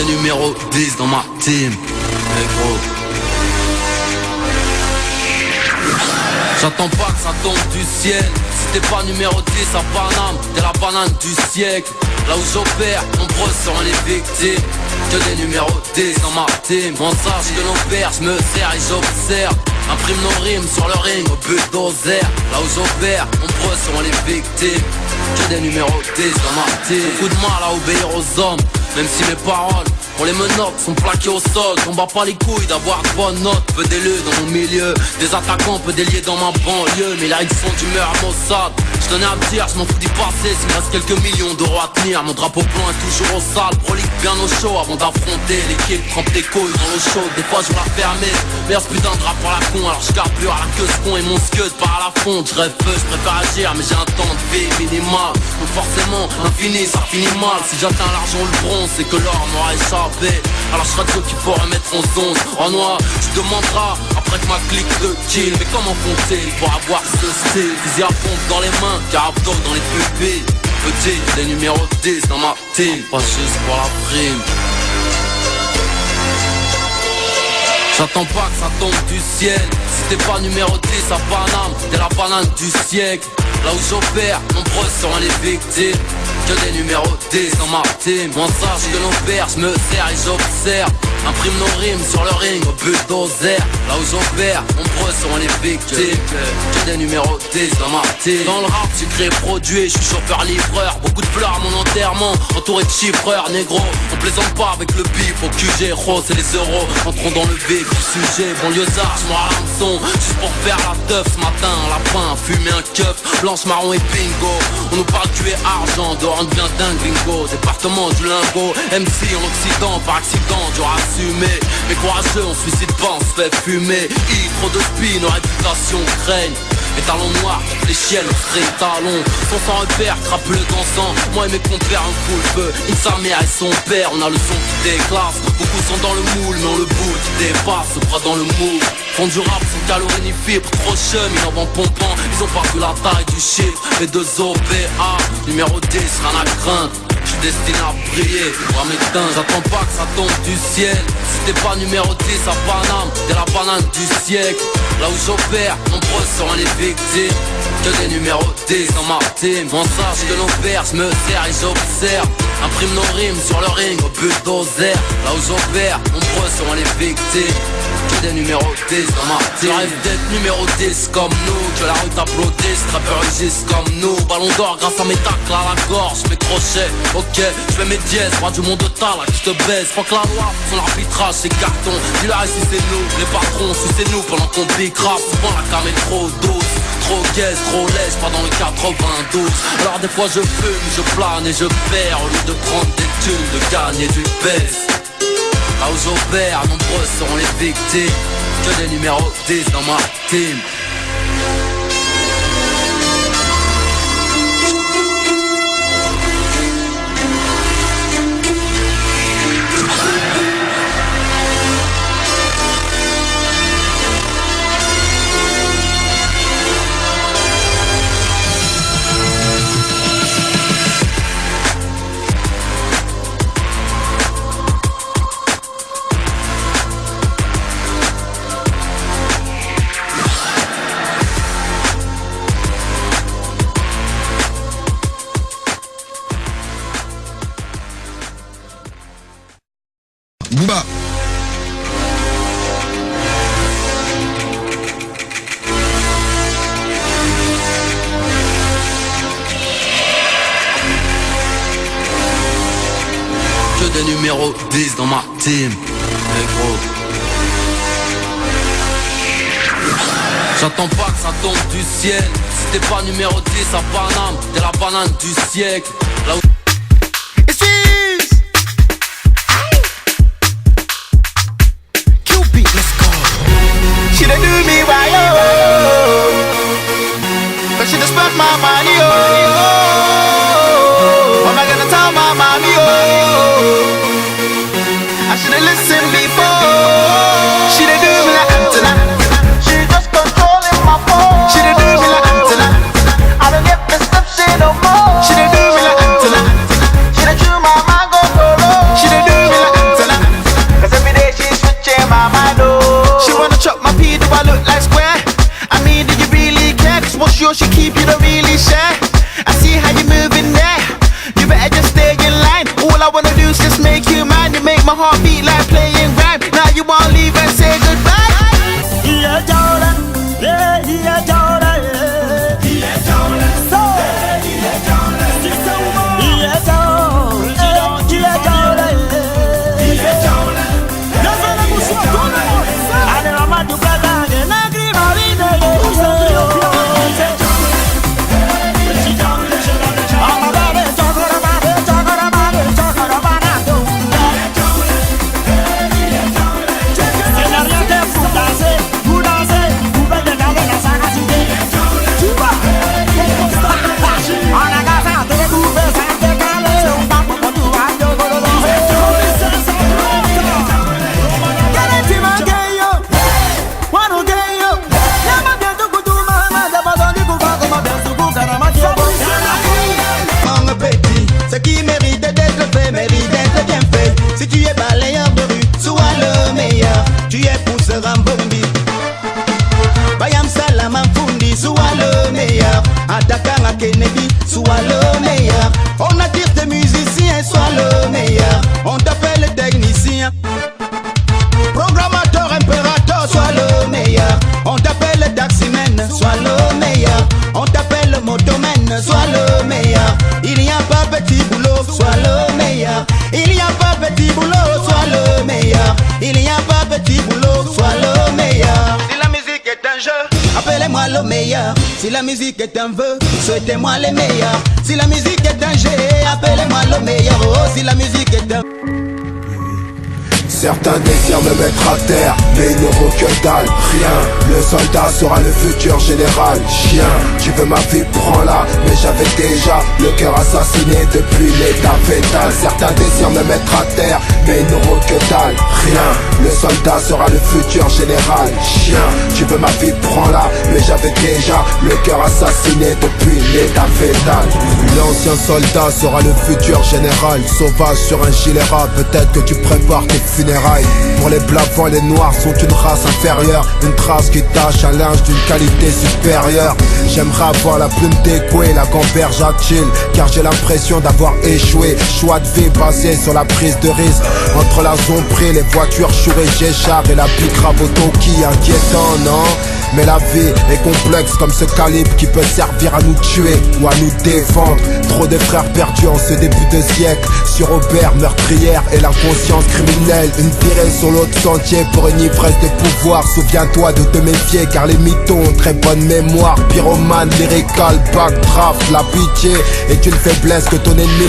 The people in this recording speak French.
des numéros 10 dans ma team. Hey gros. J'attends pas que ça tombe du ciel. Si t'es pas numéro 10 à Paname, t'es la banane du siècle. Là où j'opère, nombreuses seront les victimes. Que des numéros 10 dans ma team. On sache que nos pères, je me sers et j'observe. Imprime nos rimes sur le ring au but d'Ozer. Là où j'opère, nombreuses seront les victimes. Que des numéros 10 dans ma team. Beaucoup de mal à obéir aux hommes, même si mes paroles pour les menottes sont plaquées au sol. On bat pas les couilles d'avoir de bonnes notes. Peu d'élus dans mon milieu, des attaquants, peu déliés dans ma banlieue. Mais lyrics sont d'humeur à Mossad. Je tenais à me dire, je m'en fous d'y passer. S'il me reste quelques millions d'euros à tenir, mon drapeau blanc est toujours au sale. Prolique bien au chaud avant d'affronter l'équipe. Trempe tes couilles dans l'eau chaude, des fois je la fermer. Mais ce putain de drapeau à la con, alors je carbure à la queue ce con et mon scud part à la fonte. Je rêve peu, je préfère agir, mais j'ai un temps de vie minimal. Donc forcément, l'infini ça finit mal. Si j'atteins l'argent ou le bronze, c'est que l'or m'aura échappé. Alors je serai ceux qu'il faut remettre en zone. En noir, tu demanderas après que ma clique de kill. Mais comment compter pour avoir ce style? Fusil à pompe dans les mains, carabdo dans les pupilles. Petit, des numéros 10 dans ma team. Pas juste pour la prime. J'attends pas que ça tombe du ciel. Si t'es pas numéro 10 à Paname, t'es la banane du siècle. Là où j'opère, nombreuses seront les victimes. Que des numéros 10 dans ma team. On sache que nos pères, je me sers et j'observe. Imprime nos rimes sur le ring au but d'Ozer. Là où j'opère, nombreuses seront les victimes. Que des numéros 10 dans ma team. Dans le rap, j'ai créé produit, je suis chauffeur-livreur. Beaucoup de fleurs à mon enterrement, entouré de chiffreurs, négro. On plaisante pas avec le bif au QG, rose et les euros. Entrons dans le vif du sujet, banlieusard, je m'en l'hameçon. Juste pour faire la teuf ce matin, lapin, fumer un keuf. Blanche, marron et bingo. On nous parle tuer argent, dehors on devient dingue gringo. Département du lingot, MC en Occident, par accident, dur à assumer. Mais courageux, on suicide pas, on se fait fumer. Trop de spin, nos réputations craignent. Les talons noirs, les chiennes, les talons. Sont sans repère, crapuleux dansant. Moi et mes compères, un full feu. Une sa mère et son père, on a le son qui déclasse. Beaucoup sont dans le moule, mais on le boule qui dépasse. Bras dans le moule. Font du rap sans calories ni fibres. Trop chum, ils en vendent pompant. Ils ont pas vu la taille du chiffre. Les deux OPA, numéro 10, rien à craindre. J'suis destiné à briller, pour m'éteindre. J'attends pas que ça tombe du ciel. Si t'es pas numéro 10 à Paname, t'es la banane du siècle. Là où j'opère, nombreuses seront les victimes. Que des numéros 10 dans ma team. On sache que nos pères, je me sers et j'observe. Imprime nos rimes sur le ring au but d'Ozer. Là où j'opère, nombreuses seront les victimes. Que des numéros 10 dans ma team. Je rêve d'être numéro 10 comme nous. Que la rue t'applaudisse, trappeurs rugissent comme nous. Ballon d'or grâce à mes tacles à la gorge, mes crochets. Ok, je fais mes dièses, roi du monde de ta là, qui te baise. Faut que la loi, son arbitrage, c'est carton. Dis-la si c'est nous, les patrons, si c'est nous pendant qu'on pique rap. Souvent la cam est trop douce. Trop gaze, trop lèche, pas dans le 92. Alors des fois je fume, je plane et je perds. Au lieu de prendre des thunes, de gagner du baisse. Là où j'opère, nombreuses seront les victimes. Que des numéros 10 dans ma team. Booba. Que des numéros 10 dans ma team. Hey gros. J'attends pas que ça tombe du ciel. Si t'es pas numéro 10 à Paname, t'es la banane du siècle. Là où She done do me right, oh, but she just spent my money, oh. What am I gonna tell my mommy, oh? I should've listened before. She done do me like antenna. She just controlling my phone. She done do me like antenna. I don't get perception no more. She done do me like antenna. She done chew my mango solo. She done do me like antenna. know she keep you, don't really shy. I see how you moving there. You better just stay in line. All I wanna do is just make you mine. You make my heart beat like playing rhyme. Now you won't leave and say goodbye. Yeah, Jordan. Yeah, yeah, Jordan. Yeah, Jordan. So, yeah, Jordan. Yeah, Jordan. Yeah, Jordan. Yeah, Jordan. No se le puso a todo. Ale mamá tu plata que na grima vida. Ce qui mérite d'être fait, mérite d'être bien fait. Si tu es balayeur de rue, sois le meilleur. Tu es pousseur en bombi. Bayam Salam en Fundi, sois le meilleur. Attaquant à Kennedy, sois le meilleur. On attire des musiciens, sois le meilleur. On t'appelle technicien. Programmateur, impérateur, sois le meilleur. On t'appelle taximan, sois le meilleur. On t'appelle motoman, sois le meilleur. Il n'y a pas petit boulot, sois le meilleur. Il n'y a pas petit boulot, sois le meilleur. Il n'y a pas petit boulot, sois le meilleur. Si la musique est un jeu, appelez-moi le meilleur. Si la musique est un vœu, souhaitez-moi les meilleurs. Si la musique est un jet, appelez-moi le meilleur. Oh, si la musique est un... Certains désirent me mettre à terre, mais ils n'auront que dalle, rien. Le soldat sera le futur général. Chien, tu veux ma vie, prends-la. Mais j'avais déjà le cœur assassiné depuis l'état fétal. Certains désirent me mettre à terre, mais ils n'auront que dalle, rien. Le soldat sera le futur général. Chien, tu veux ma vie, prends-la. Mais j'avais déjà le cœur assassiné depuis l'état fétal. L'ancien soldat sera le futur général. Sauvage sur un gilet ras, peut-être que tu prépares tes funérailles. Pour les blancs, les noirs sont une race inférieure. Une trace qui tâche un linge d'une qualité supérieure. J'aimerais avoir la plume d'écouer, la gamberge à chill, car j'ai l'impression d'avoir échoué. Choix de vie basé sur la prise de risque. Entre la zombrie, les voitures chourées, j'échappe et la pique raboto qui inquiétant, non? Mais la vie est complexe comme ce calibre qui peut servir à nous tuer ou à nous défendre. Trop de frères perdus en ce début de siècle. Sur Aubert, meurtrière et l'inconscience criminelle. Une virée sur l'autre sentier pour une ivresse de pouvoir. Souviens-toi de te méfier car les mythos ont très bonne mémoire. Pyromane, lyrical, backdraft, la pitié est une faiblesse que ton ennemi